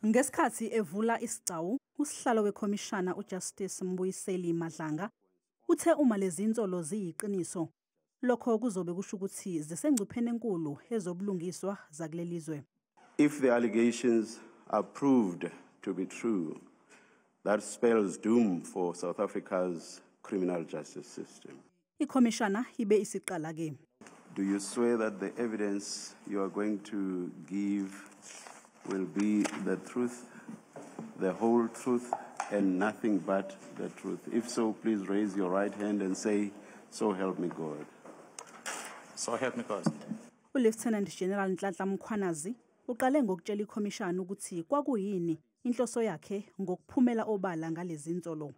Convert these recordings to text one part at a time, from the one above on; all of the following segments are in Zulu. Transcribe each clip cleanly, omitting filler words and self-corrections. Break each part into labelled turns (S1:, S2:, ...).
S1: Ngesikhathi evula isigcawu, usihlalo wekhomishana uJustice Mbuyiseli Madlanga uthe uma lezi insolo ziyiqiniso, lokho kuzobe kusho ukuthi zisengcupheni enkulu ezobulungiswa zakulelizwe.
S2: If the allegations are proved to be true, that spells doom for South Africa's criminal justice system.
S1: Ikhomishana ibe isiqala ke.
S2: Do you swear that the evidence you are going to give will be the truth, the whole truth, and nothing but the truth? If so, please raise your right hand and say, "So help me God."
S3: So help me God.
S1: Lieutenant General Nhlanhla Mkhwanazi uqale ngokutshela ikhomishana ukuthi kwakuyini inhloso yakhe ngokuphumela obala ngalezi insolo.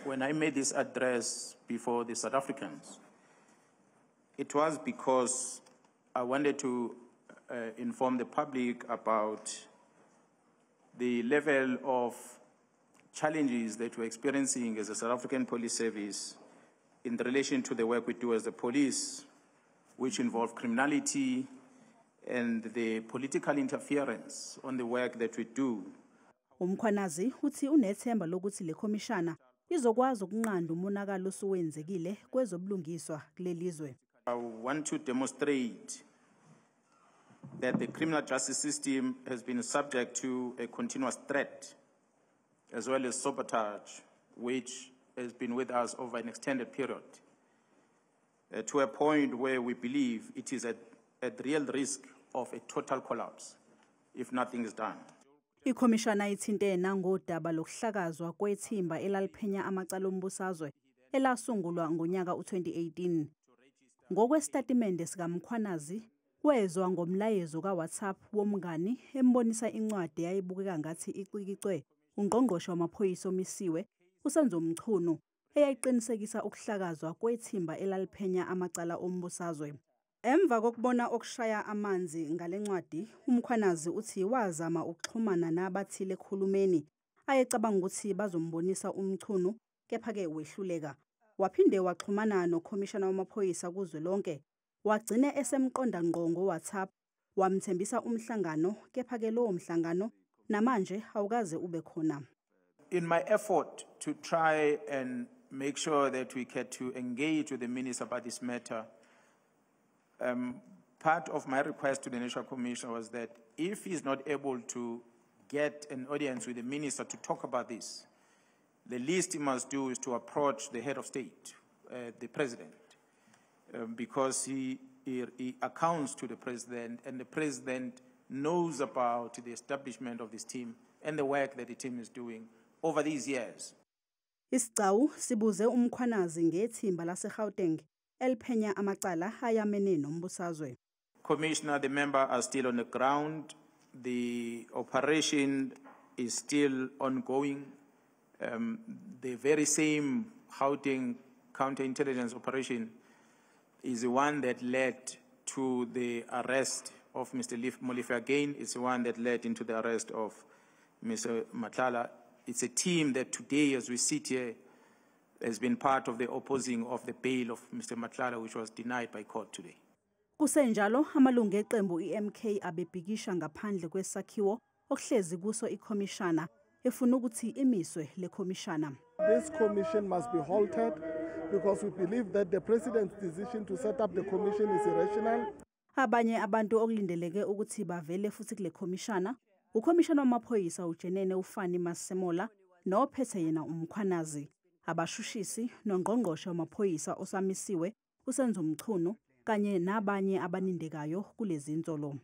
S3: When I made this address before the South Africans, it was because I wanted to inform the public about the level of challenges that we're experiencing as a South African police service in relation to the work we do as the police, which involve criminality and the political interference on the work that we do.
S1: Umkhwanazi uthi unethemba lokuthi le khomishana izokwazi ukunqanda umonakalo osuwenzekile kwezobulungiswa kulelizwe.
S3: I want to demonstrate that the criminal justice system has been subject to a continuous threat as well as sabotage, which has been with us over an extended period, to a point where we believe it is at real risk of a total collapse if nothing is done.
S1: Ikhomishana ithinte nangodaba lokuhlakazwa kwethimba elaliphenya amacala ombusazwe elasungulwa ngonyaka u2018. Ngokwestatimende sikaMkhwanazi wezwa ngomlayezo kaWhatsApp womngani embonisa incwadi eyayibukeka ngathi icikicwe ungqongqoshe wamaphoyisa omisiwe uSenzo Mchunu eyayiqinisekisa ukuhlakazwa kwethimba elaliphenya amacala ombusazwe. Emva kokubona okushaya amanzi ngalencwadi, uMkhwanazi uthi wazama ukuxhumana nabathile ekhulumeni ayecabanga ukuthi bazombonisa uMchunu, kepha ke wehluleka. Waphinde waxhumana nokhomishana wamaphoyisa kuzwelonke, wagcine esemqonda ngqo ngoWhatsApp, wamthembisa umhlangano, kepha ke lowo mhlangano namanje awukaze ube khona.
S3: In my effort to try and make sure that we get to engage with the minister about this matter, part of my request to the National Commission was that if he's not able to get an audience with the minister to talk about this, the least he must do is to approach the head of state, the president, because he accounts to the president, and the president knows about the establishment of this team and the work that the team is doing over these years.
S1: Isigcawu sibuze uMkhwanazi ngethimba laseGauteng eliphenya amacala ayamene nombusazwe.
S3: Commissioner, the members are still on the ground. The operation is still ongoing. The very same Gauteng counterintelligence operation is the one that led to the arrest of Mr. Molefe again. It's the one that led into the arrest of Mr. Matlala. It's a team that today, as we sit here, has been part of the opposing of the bail of Mr. Matlala, which was denied by court today.
S1: Kusenjalo amalungu eqembu iMK abebhikisha ngaphandle kwesakhiwo okuhlezi kuso ikhomishana efuna ukuthi imiswe le khomishana.
S4: This commission must be halted because we believe that the president's decision to set up the commission is irrational.
S1: Abanye abantu okulindeleke ukuthi bavele futhi kule khomishana ukhomishana wamaphoyisa uJenene uFani Masemola nophethe yena uMkhwanazi, abashushisi nongqongqoshe wamaphoyisa osamisiwe uSenzo Mchunu kanye nabanye abanindekayo kulezi insolo.